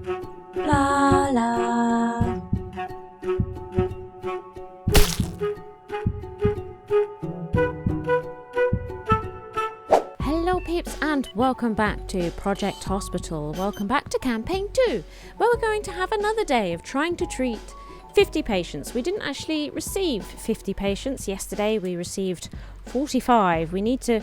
La la. Hello peeps and welcome back to Project Hospital. Welcome back to campaign 2, where we're going to have another day of trying to treat 50 patients. We didn't actually receive 50 patients yesterday, we received 45. We need to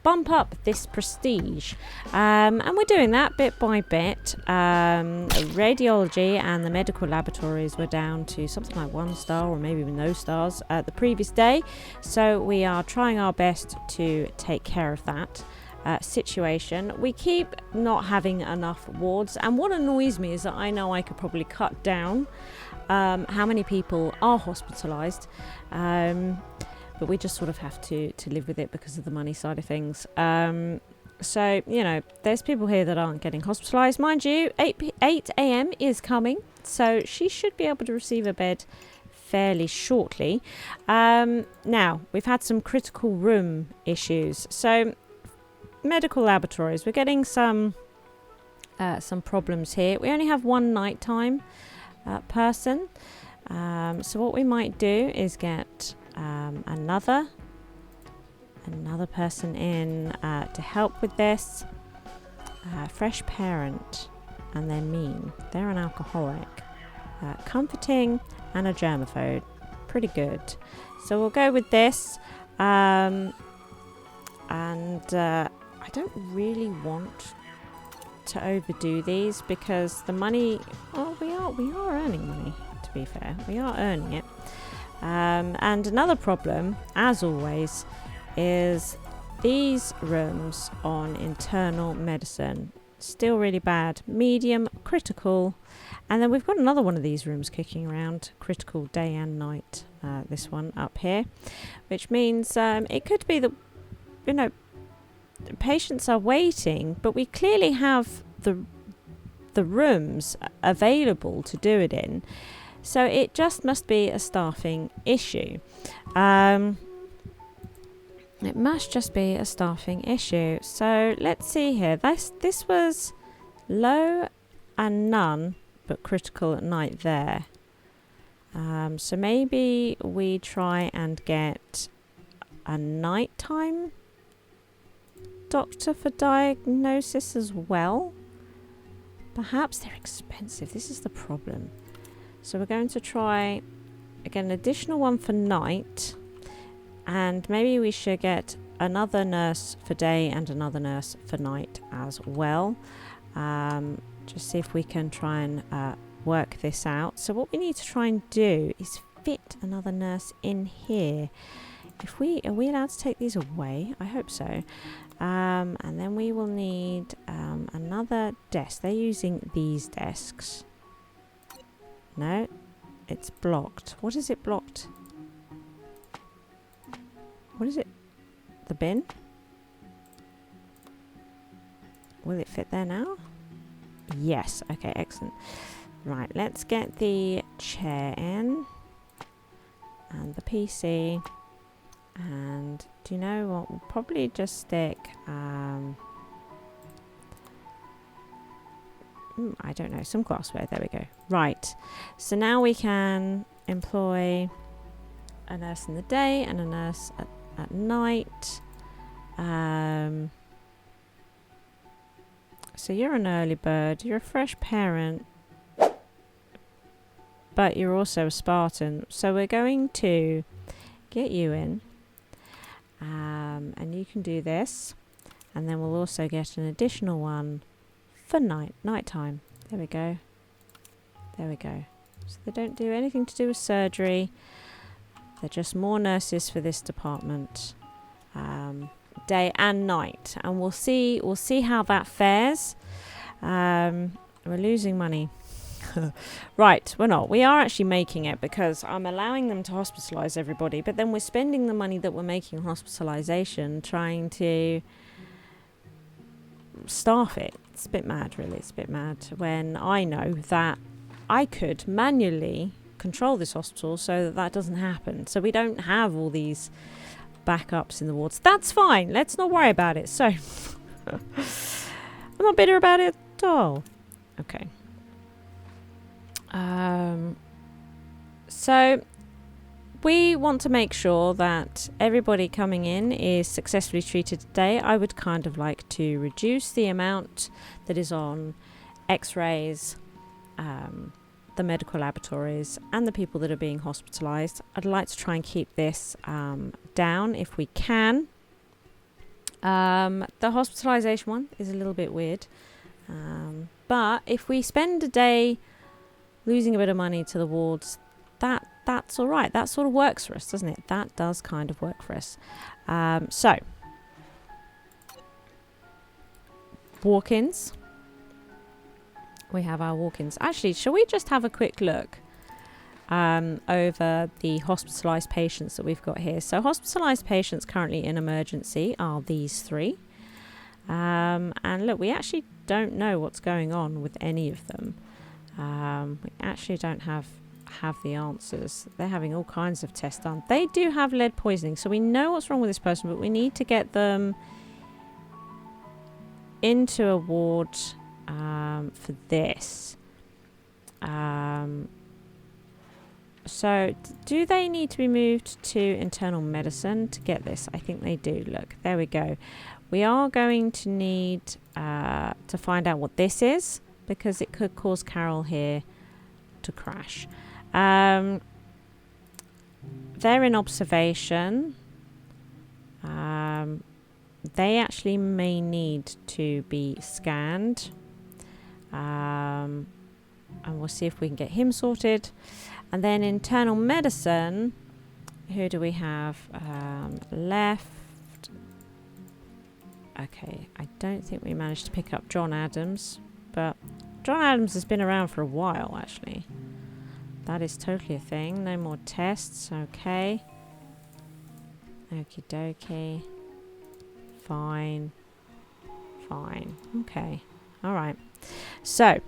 bump up this prestige, and we're doing that bit by bit. Radiology and the medical laboratories were down to something like 1 star or maybe even no stars the previous day, so we are trying our best to take care of that situation. We keep not having enough wards, and what annoys me is that I know I could probably cut down how many people are hospitalised, but we just sort of have to live with it because of the money side of things. So, you know, there's people here that aren't getting hospitalised. Mind you, 8 a.m. is coming, so she should be able to receive a bed fairly shortly. Now, we've had some critical room issues. So, medical laboratories, we're getting some problems here. We only have one nighttime person. So what we might do is get another person in to help with this. Fresh parent, and they're mean. They're an alcoholic. Comforting and a germaphobe. Pretty good. So we'll go with this. And I don't really want to overdo these because the money, well, we are earning money, to be fair. We are earning it. And another problem, as always, is these rooms on internal medicine. Still really bad. Medium, critical. And then we've got another one of these rooms kicking around. Critical day and night. This one up here. Which means it could be that, you know, patients are waiting, but we clearly have the rooms available to do it in. So it just must be a staffing issue. It must just be a staffing issue. So let's see here. This was low and none, but critical at night there. So maybe we try and get a nighttime doctor for diagnosis as well. Perhaps they're expensive. This is the problem. So we're going to try again an additional one for night, and maybe we should get another nurse for day and another nurse for night as well. Just see if we can try and work this out. So what we need to try and do is fit another nurse in here. Are we allowed to take these away? I hope so. And then we will need another desk. They're using these desks. No, it's blocked. What is it blocked? What is it? The bin? Will it fit there now? Yes. Okay, excellent. Right, let's get the chair in. And the PC. And do you know what? We'll probably just stick, I don't know, some glassware. There we go. Right. So now we can employ a nurse in the day and a nurse at night. So you're an early bird. You're a fresh parent. But you're also a Spartan. So we're going to get you in. And you can do this, and then we'll also get an additional one for nighttime. There we go. There we go. So they don't do anything to do with surgery. They're just more nurses for this department, day and night. And we'll see how that fares. We're losing money. Right, we're not. We are actually making it because I'm allowing them to hospitalise everybody, but then we're spending the money that we're making on hospitalisation trying to staff it. It's a bit mad, really. It's a bit mad when I know that I could manually control this hospital so that doesn't happen. So we don't have all these backups in the wards. That's fine. Let's not worry about it. So I'm not bitter about it at all. Okay. So we want to make sure that everybody coming in is successfully treated today. I would kind of like to reduce the amount that is on x-rays, the medical laboratories, and the people that are being hospitalized. I'd like to try and keep this down if we can. The hospitalization one is a little bit weird, but if we spend a day losing a bit of money to the wards, that's all right. That sort of works for us, doesn't it? That does kind of work for us. So walk-ins. We have our walk-ins. Actually, shall we just have a quick look over the hospitalized patients that we've got here? So hospitalized patients currently in emergency are these three. And look, we actually don't know what's going on with any of them. We actually don't have the answers. They're having all kinds of tests done. They do have lead poisoning, so we know what's wrong with this person, but we need to get them into a ward for this. So do they need to be moved to internal medicine to get this? I think they do. Look, there we go. We are going to need to find out what this is, because it could cause Carol here to crash. They're in observation. They actually may need to be scanned. And we'll see if we can get him sorted. And then internal medicine, who do we have left? Okay, I don't think we managed to pick up John Adams, but John Adams has been around for a while, actually. That is totally a thing. No more tests. Okay. Okie dokie. Fine. Fine. Okay. All right. So,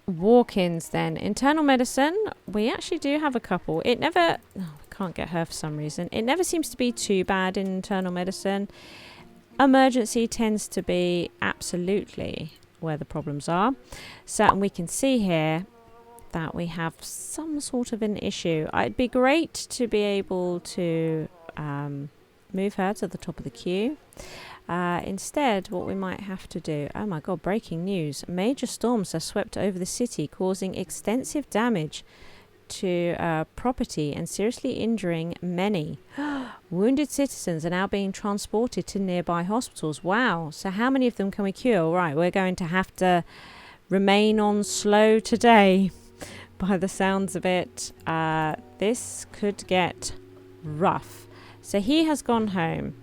walk-ins then. Internal medicine. We actually do have a couple. It never... Oh, we can't get her for some reason. It never seems to be too bad in internal medicine. Emergency tends to be absolutely where the problems are. So, and we can see here that we have some sort of an issue. It'd be great to be able to move her to the top of the queue. Instead, what we might have to do... Oh my god, breaking news. Major storms have swept over the city, causing extensive damage to property and seriously injuring many. Wounded citizens are now being transported to nearby hospitals. Wow. So how many of them can we cure? Right, we're going to have to remain on slow today. By the sounds of it, this could get rough. So he has gone home.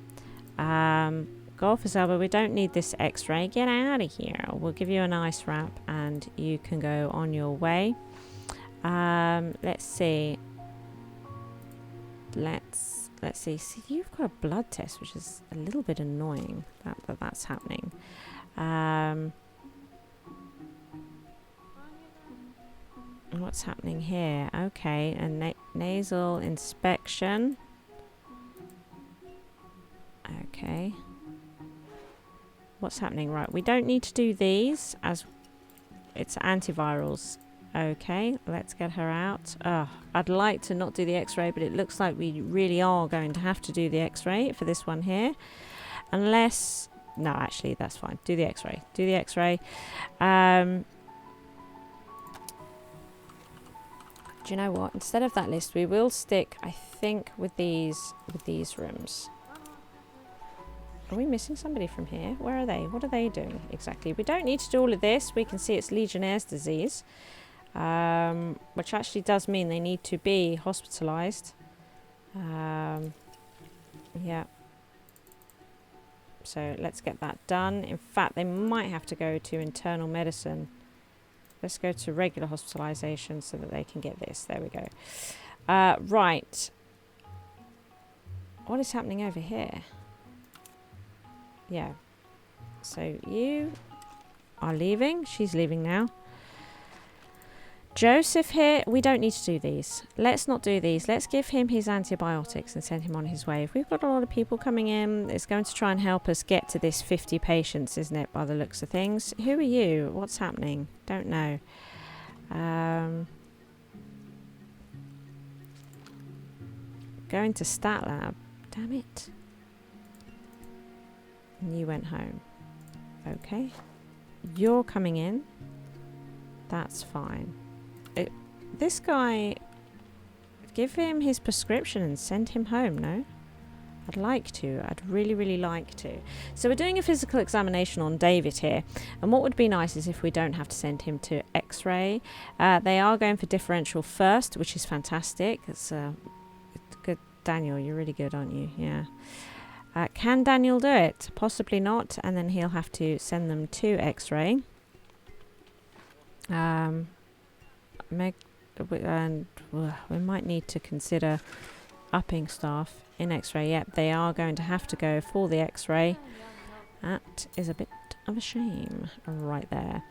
Golf is over. We don't need this x-ray. Get out of here. We'll give you an ice wrap and you can go on your way. Let's see. Let's see. See, you've got a blood test, which is a little bit annoying that's happening. What's happening here? Okay, a nasal inspection. Okay. What's happening? Right, we don't need to do these as it's antivirals. Okay, let's get her out. I'd like to not do the x-ray, but it looks like we really are going to have to do the x-ray for this one here. Unless... No, actually, that's fine. Do the x-ray. Do the x-ray. Do you know what? Instead of that list, we will stick, I think, with these rooms. Are we missing somebody from here? Where are they? What are they doing exactly? We don't need to do all of this. We can see it's Legionnaire's disease, which actually does mean they need to be hospitalised. Yeah. So let's get that done. In fact, they might have to go to internal medicine. Let's go to regular hospitalisation so that they can get this. There we go. Right. What is happening over here? Yeah. So you are leaving. She's leaving now. Joseph here. We don't need to do these. Let's not do these. Let's give him his antibiotics and send him on his way. If we've got a lot of people coming in, it's going to try and help us get to this 50 patients, isn't it, by the looks of things? Who are you? What's happening? Don't know. Going to stat lab. Damn it. And you went home. Okay. You're coming in. That's fine. This guy, give him his prescription and send him home, no? I'd like to. I'd really, really like to. So we're doing a physical examination on David here. And what would be nice is if we don't have to send him to X-ray. They are going for differential first, which is fantastic. It's good. Daniel, you're really good, aren't you? Yeah. Can Daniel do it? Possibly not. And then he'll have to send them to X-ray. We might need to consider upping staff in X-ray. Yep, they are going to have to go for the X-ray. That is a bit of a shame right there.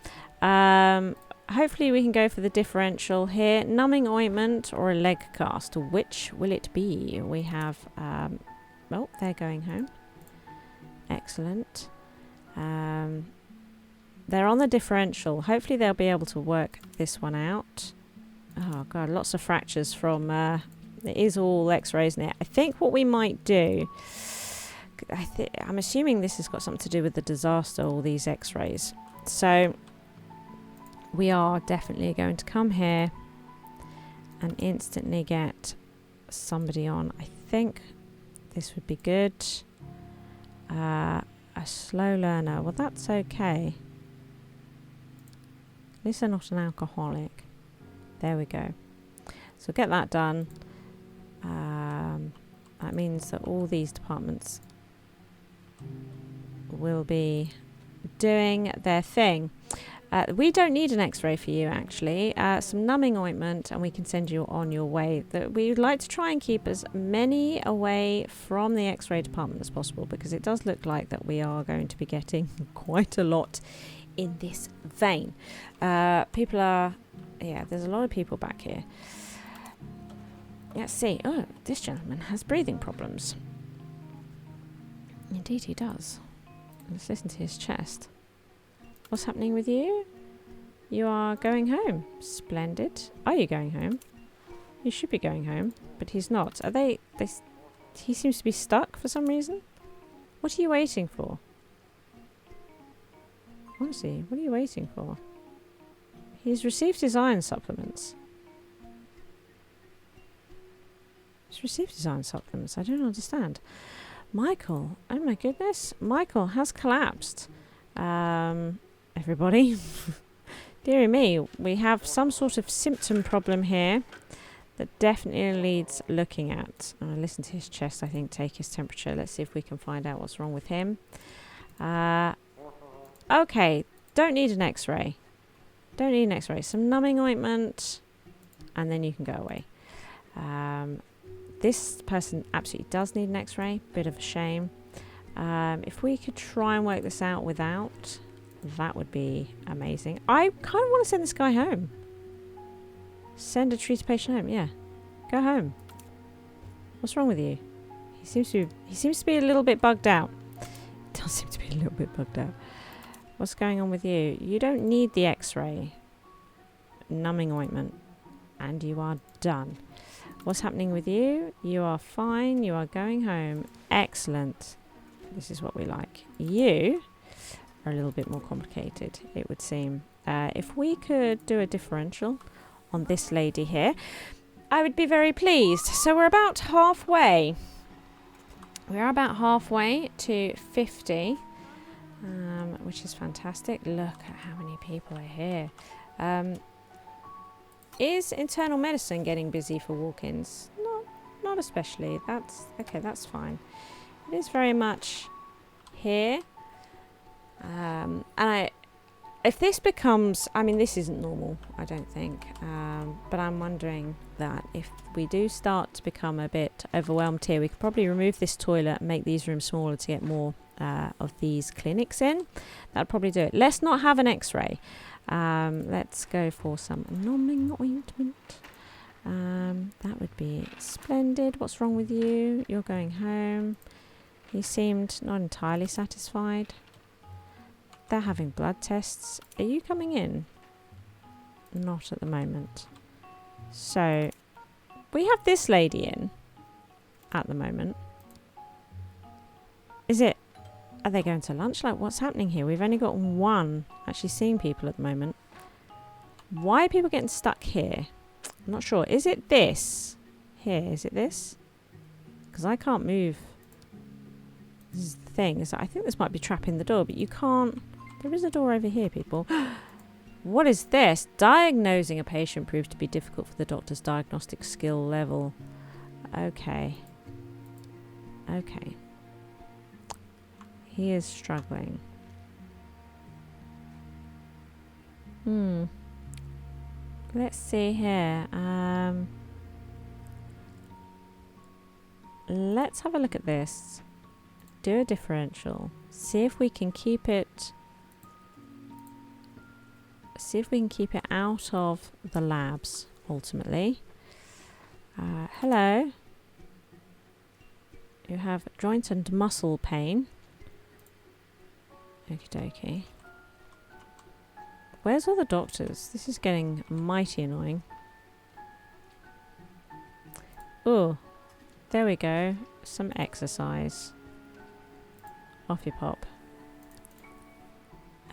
Hopefully we can go for the differential here. Numbing ointment or a leg cast. Which will it be? We have... oh, they're going home. Excellent. They're on the differential. Hopefully they'll be able to work this one out. Oh, God, lots of fractures from... it is all X-rays now. I think what we might do... I'm assuming this has got something to do with the disaster, all these X-rays. So we are definitely going to come here and instantly get somebody on. I think this would be good. A slow learner. Well, that's okay. At least they're not an alcoholic. There we go. So get that done. That means that all these departments will be doing their thing. We don't need an X-ray for you, actually. Some numbing ointment, and we can send you on your way. We would like to try and keep as many away from the X-ray department as possible, because it does look like that we are going to be getting quite a lot in this vein. People are... Yeah, there's a lot of people back here. Let's see. Oh, this gentleman has breathing problems. Indeed he does. Let's listen to his chest. What's happening with you? You are going home. Splendid. Are you going home? You should be going home, but he's not. Are they... He seems to be stuck for some reason. What are you waiting for? Honestly, what are you waiting for? He's received his iron supplements. He's received his iron supplements. I don't understand. Michael. Oh my goodness. Michael has collapsed. Everybody. Dear me. We have some sort of symptom problem here that definitely needs looking at. I'm going to listen to his chest, I think, take his temperature. Let's see if we can find out what's wrong with him. Okay. Don't need an X-ray. Don't need an X-ray. Some numbing ointment. And then you can go away. This person absolutely does need an X-ray. Bit of a shame. If we could try and work this out without, that would be amazing. I kind of want to send this guy home. Send a treated patient home. Yeah. Go home. What's wrong with you? He seems to be a little bit bugged out. Does seem to be a little bit bugged out. What's going on with you? You don't need the X-ray. Numbing ointment. And you are done. What's happening with you? You are fine. You are going home. Excellent. This is what we like. You are a little bit more complicated, it would seem. If we could do a differential on this lady here, I would be very pleased. So we're about halfway. We're about halfway to 50. Which is fantastic. Look at how many people are here. Is internal medicine getting busy for walk-ins? Not especially. That's okay. That's fine. It is very much here. If this becomes, I mean, this isn't normal, I don't think. But I'm wondering that if we do start to become a bit overwhelmed here, we could probably remove this toilet and make these rooms smaller to get more of these clinics in. That'd probably do it. Let's not have an X-ray. Let's go for some numbing ointment. That would be splendid. What's wrong with you? You're going home. He seemed not entirely satisfied. They're having blood tests. Are you coming in? not at the moment. So we have this lady in at the moment. Are they going to lunch? Like, what's happening here? We've only got one actually seeing people at the moment. Why are people getting stuck here? I'm not sure. Is it this? Here, is it this? Because I can't move. This is the thing. Is that I think this might be trapping the door, but you can't. There is a door over here, people. What is this? Diagnosing a patient proved to be difficult for the doctor's diagnostic skill level. Okay. Okay. He is struggling. Let's see here. Let's have a look at this. Do a differential. See if we can keep it. See if we can keep it out of the labs, ultimately. Hello. You have joint and muscle pain. Okie dokie. Where's all the doctors? This is getting mighty annoying. Oh, there we go. Some exercise. Off you pop.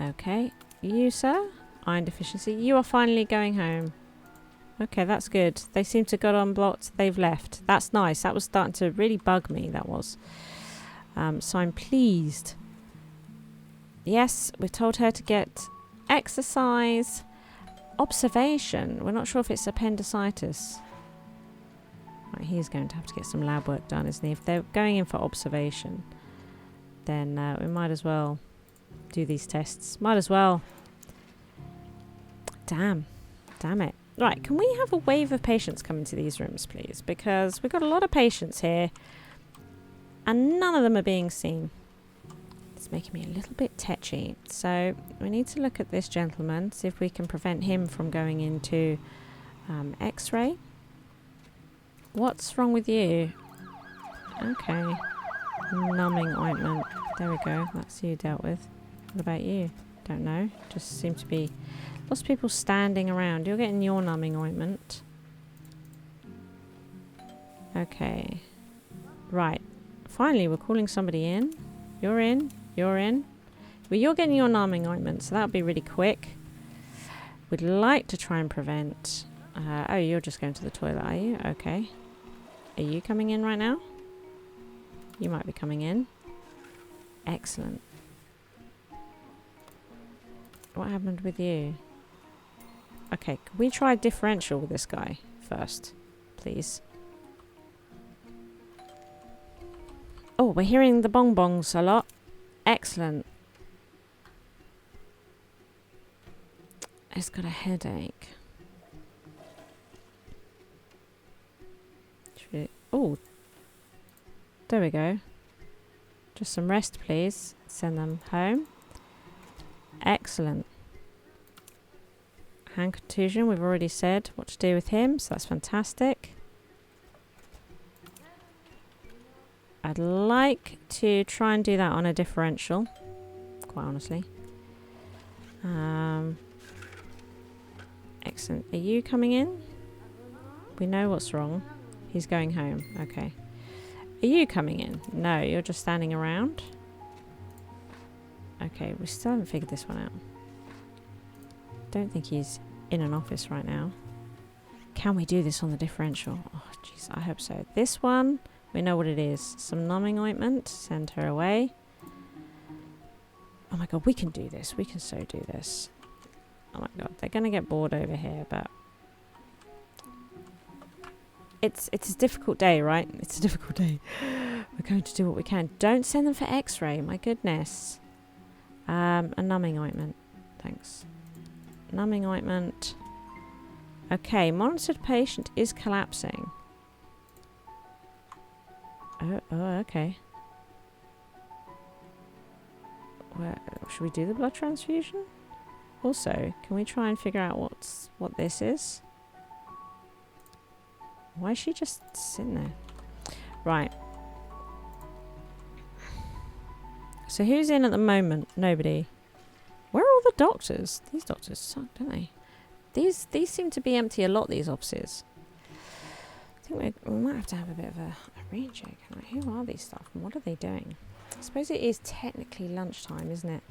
Okay. You, sir? Iron deficiency. You are finally going home. Okay, that's good. They seem to have got unblocked. They've left. That's nice. That was starting to really bug me, that was. So I'm pleased. Yes, we've told her to get exercise. Observation. We're not sure if it's appendicitis. Right, he's going to have to get some lab work done, isn't he? If they're going in for observation, then we might as well do these tests. Might as well. Damn it. Right, can we have a wave of patients come into these rooms, please? Because we've got a lot of patients here, and none of them are being seen. It's making me a little bit tetchy. So we need to look at this gentleman, see if we can prevent him from going into X-ray. What's wrong with you? Okay. Numbing ointment. There we go. That's who you dealt with. What about you? Don't know. Just seem to be lots of people standing around. You're getting your numbing ointment. Okay. Right. Finally, we're calling somebody in. You're in. You're in. Well, you're getting your numbing ointment, so that'll be really quick. We'd like to try and prevent... oh, you're just going to the toilet, are you? Okay. Are you coming in right now? You might be coming in. Excellent. What happened with you? Okay, can we try differential with this guy first, please? Oh, we're hearing the bong bongs a lot. Excellent. He's got a headache. Oh, there we go. Just some rest, please. Send them home. Excellent. Hand contusion, we've already said what to do with him, so that's fantastic. I'd like to try and do that on a differential, quite honestly. Excellent. Are you coming in? We know what's wrong. He's going home. Okay. Are you coming in? No, you're just standing around. Okay, we still haven't figured this one out. Don't think he's in an office right now. Can we do this on the differential? Oh, jeez, I hope so. This one, we know what it is. Some numbing ointment. Send her away. Oh my god, we can do this. We can so do this. Oh my god, they're going to get bored over here, but... It's a difficult day, right? It's a difficult day. We're going to do what we can. Don't send them for X-ray, my goodness. A numbing ointment. Thanks. Numbing ointment. Okay, monitored patient is collapsing. Oh, okay. Where, should we do the blood transfusion? Also, can we try and figure out what this is? Why is she just sitting there? Right. So who's in at the moment? Nobody. Where are all the doctors? These doctors suck, don't they? These seem to be empty a lot, these offices. I think we might have to have a bit of a recheck. Like, who are these staff and what are they doing? I suppose it is technically lunchtime, isn't it?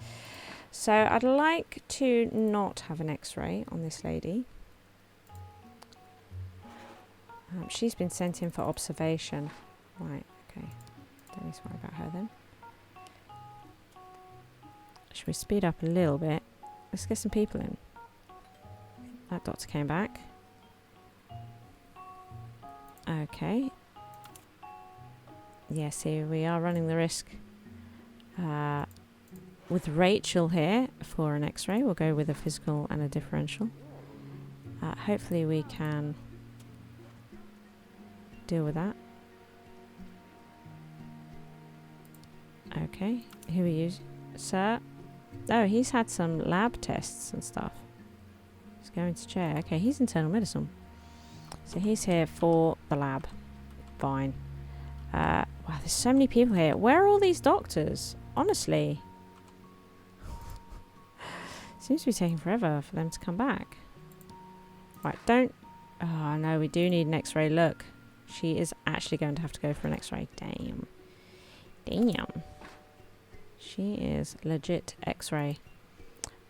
So I'd like to not have an x-ray on this lady. She's been sent in for observation. Right, okay. Don't need to worry about her then. Should we speed up a little bit? Let's get some people in. That doctor came back. Okay. Yes, here we are running the risk. With Rachel here for an x-ray, we'll go with a physical and a differential. Hopefully we can deal with that. Okay, who are you, sir? Oh, he's had some lab tests and stuff. He's going to chair. Okay, he's internal medicine. So he's here for the lab. Fine. Wow, there's so many people here. Where are all these doctors? Honestly. Seems to be taking forever for them to come back. Right, don't... Oh, no, we do need an x-ray. Look. She is actually going to have to go for an x-ray. Damn. Damn. She is legit x-ray.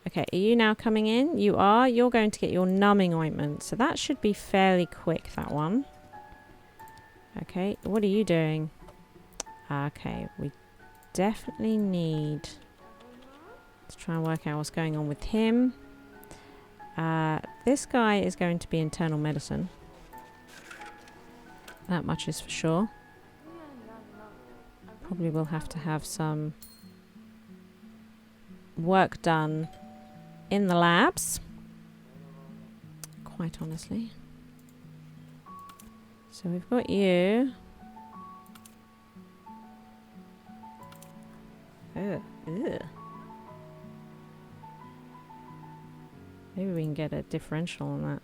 Okay, are you now coming in? You are. You're going to get your numbing ointment. So that should be fairly quick, that one. Okay, what are you doing? Okay, we definitely need to try and work out what's going on with him. This guy is going to be internal medicine. That much is for sure. Probably will have to have some work done in the labs. Quite honestly. So we've got you. Ugh. Maybe we can get a differential on that.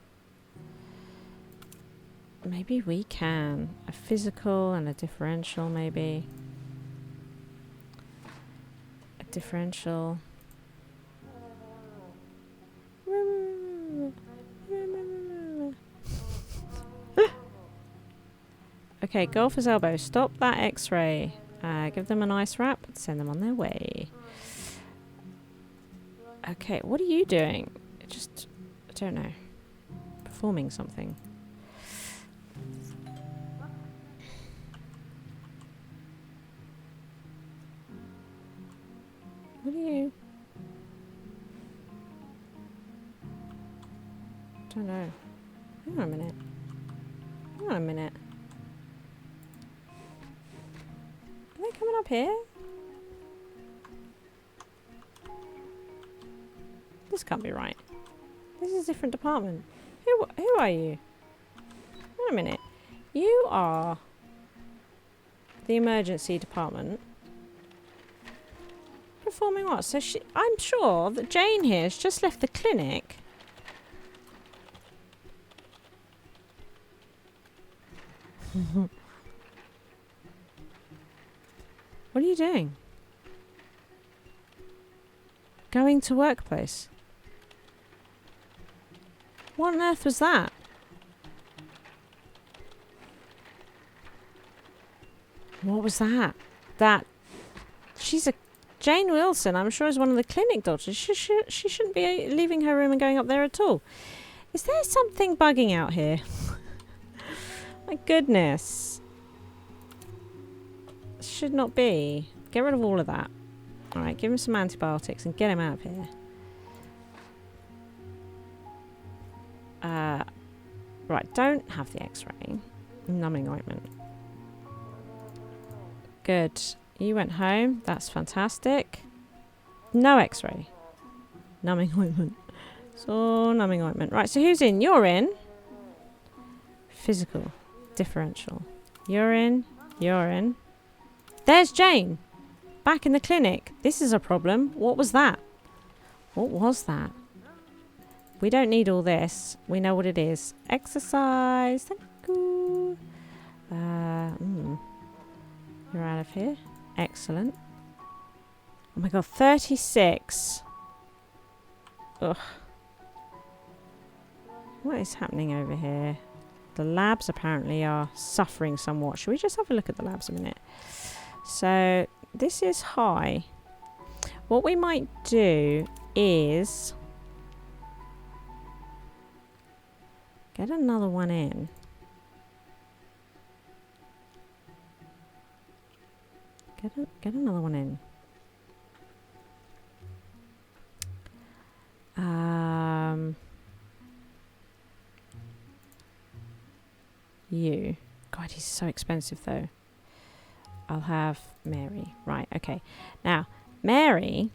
Maybe we can. A physical and a differential, maybe. A differential. Okay, golfer's elbow. Stop that x-ray. Give them an ice wrap. Send them on their way. Okay, what are you doing? Just, I don't know. Performing something. What are you? Don't know. Hang on a minute. Hang on a minute. Are they coming up here? This can't be right. This is a different department. Who are you? Wait a minute. You are the emergency department. Performing what? So I'm sure that Jane here has just left the clinic. What are you doing? Going to workplace. What on earth was that? What was that? She's a Jane Wilson, I'm sure, is one of the clinic doctors. She shouldn't be leaving her room and going up there at all. Is there something bugging out here? My goodness. Should not be. Get rid of all of that. Alright, give him some antibiotics and get him out of here. Right, don't have the x-ray. Numbing ointment. Good. You went home. That's fantastic. No x-ray. Numbing ointment. So, numbing ointment. Right, so who's in? You're in. Physical. Differential. You're in. You're in. There's Jane. Back in the clinic. This is a problem. What was that? What was that? We don't need all this. We know what it is. Exercise. Thank you. You're out of here. Excellent. Oh my god, 36. Ugh. What is happening over here? The labs apparently are suffering somewhat. Should we just have a look at the labs a minute? So this is high. What we might do is get another one in. Get another one in. You. God, he's so expensive though. I'll have Mary. Right, okay. Now, Mary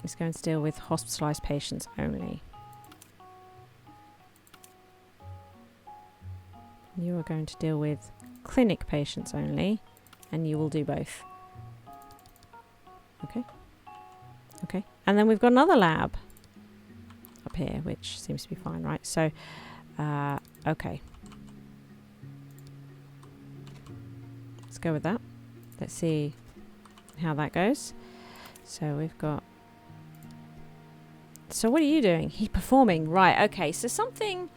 is going to deal with hospitalised patients only. You are going to deal with clinic patients only, and you will do both. Okay. Okay. And then we've got another lab up here, which seems to be fine, right? So, okay. Let's go with that. Let's see how that goes. So we've got... So what are you doing? He's performing. Right, okay. So something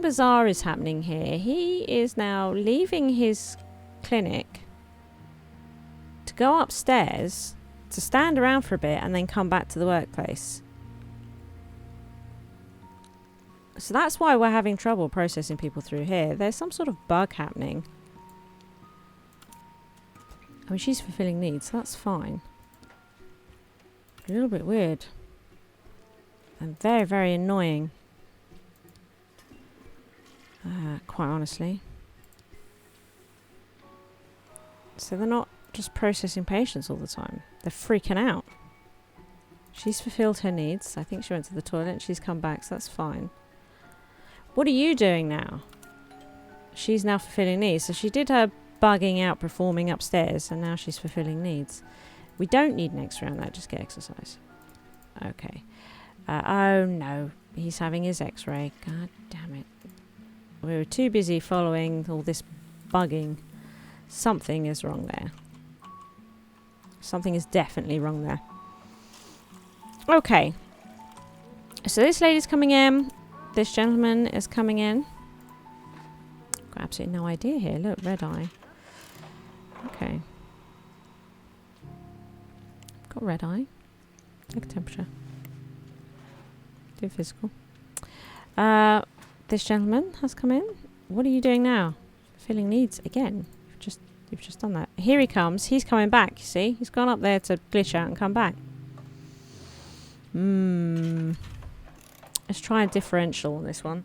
bizarre is happening here. He is now leaving his clinic to go upstairs to stand around for a bit and then come back to the workplace. So that's why we're having trouble processing people through here. There's some sort of bug happening. I mean, she's fulfilling needs, so that's fine. A little bit weird. And very, very annoying. Quite honestly. So they're not just processing patients all the time. They're freaking out. She's fulfilled her needs. I think she went to the toilet and she's come back, so that's fine. What are you doing now? She's now fulfilling needs. So she did her bugging out, performing upstairs, and now she's fulfilling needs. We don't need an X-ray on that, just get exercise. Okay. Oh no, he's having his X-ray. God damn it. We were too busy following all this bugging. Something is wrong there. Something is definitely wrong there. Okay. So this lady's coming in. This gentleman is coming in. Got absolutely no idea here. Look, red eye. Okay. Got red eye. Take a temperature. Do physical. This gentleman has come in. What are you doing now? Filling needs again. You've just done that. Here he comes. He's coming back, you see? He's gone up there to glitch out and come back. Let's try a differential on this one.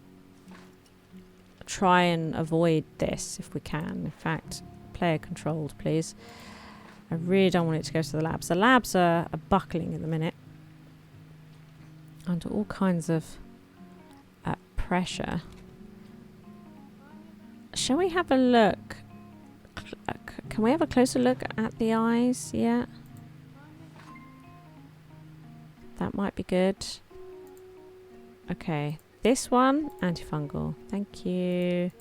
Try and avoid this if we can. In fact, player controlled, please. I really don't want it to go to the labs. The labs are buckling at the minute. Under all kinds of pressure. Shall we have a look? Can we have a closer look at the eyes? Yeah. That might be good. Okay. This one, antifungal. Thank you.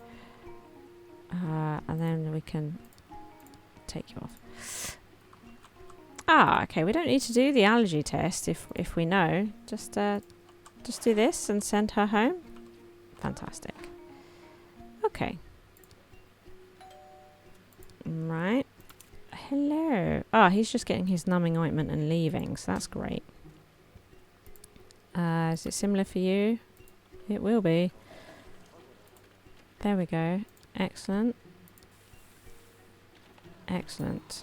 And then we can take you off. Ah, okay. We don't need to do the allergy test if we know. Just do this and send her home. Fantastic. Okay. Right. Hello. Oh, he's just getting his numbing ointment and leaving, so that's great. Is it similar for you? It will be. There we go. Excellent. Excellent.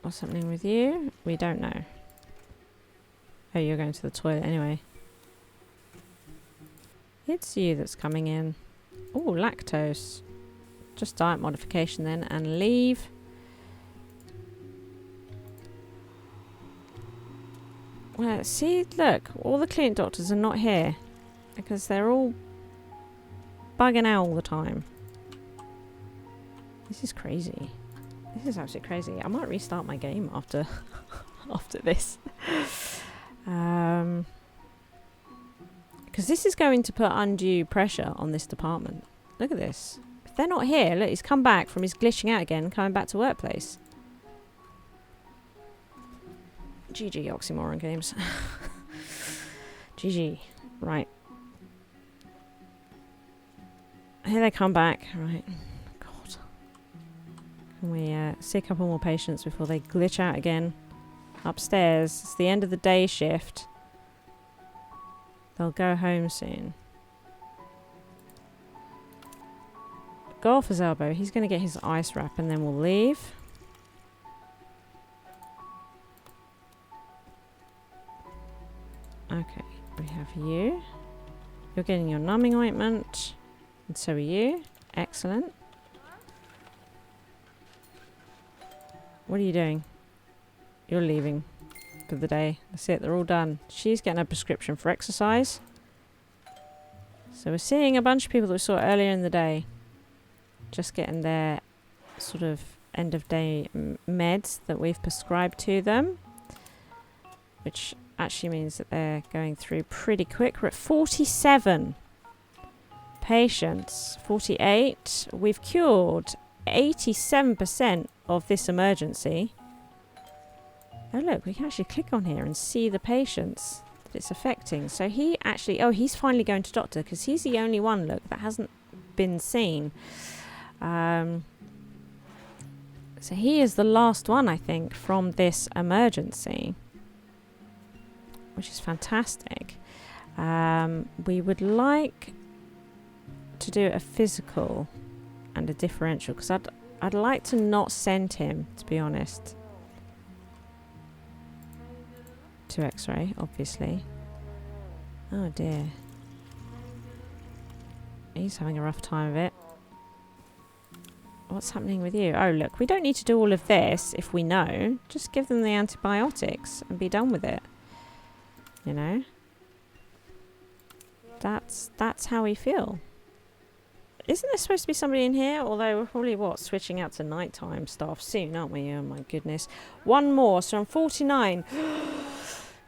What's happening with you? We don't know. Oh, you're going to the toilet anyway. It's you that's coming in. Oh, lactose. Just diet modification then and leave. Well, see, look, all the clinic doctors are not here because they're all bugging out all the time. This is crazy. This is absolutely crazy. I might restart my game after after this. Because this is going to put undue pressure on this department. Look at this. If they're not here, look, he's come back from his glitching out again, coming back to workplace. GG oxymoron games. GG. Right. Here they come back. Right. God. Can we see a couple more patients before they glitch out again? Upstairs. It's the end of the day shift. They'll go home soon. Go off his elbow. He's going to get his ice wrap and then we'll leave. Okay. We have you. You're getting your numbing ointment. And so are you. Excellent. What are you doing? You're leaving for the day. That's it. They're all done. She's getting a prescription for exercise. So we're seeing a bunch of people that we saw earlier in the day. Just getting their sort of end of day meds that we've prescribed to them. Which actually means that they're going through pretty quick. We're at 47 patients. 48. We've cured 87% of this emergency. Oh look, we can actually click on here and see the patients that it's affecting. So he actually, oh, he's finally going to doctor because he's the only one, look, that hasn't been seen. So he is the last one, I think, from this emergency, which is fantastic. We would like to do a physical and a differential because I'd like to not send him, to be honest, to X-ray, obviously. Oh dear, he's having a rough time of it. What's happening with you? Oh look, we don't need to do all of this if we know. Just give them the antibiotics and be done with it. You know? That's how we feel. Isn't there supposed to be somebody in here? Although we're probably, switching out to nighttime staff soon, aren't we? Oh my goodness. One more, so I'm 49.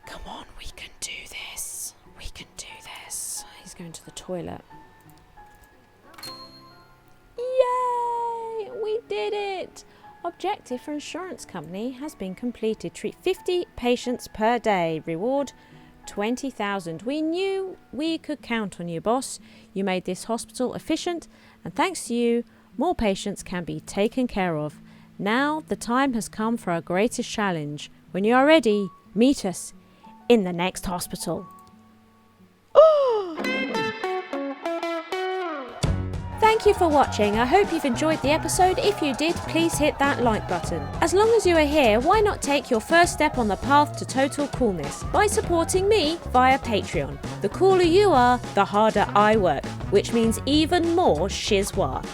Come on, we can do this. We can do this. He's going to the toilet. Yay! We did it! Objective for insurance company has been completed. Treat 50 patients per day. Reward 20,000. We knew we could count on you, boss. You made this hospital efficient, and thanks to you, more patients can be taken care of. Now the time has come for our greatest challenge. When you are ready, meet us in the next hospital. Thank you for watching. I hope you've enjoyed the episode. If you did, please hit that like button. As long as you are here, why not take your first step on the path to total coolness by supporting me via Patreon. The cooler you are, the harder I work, which means even more SHIZWAH.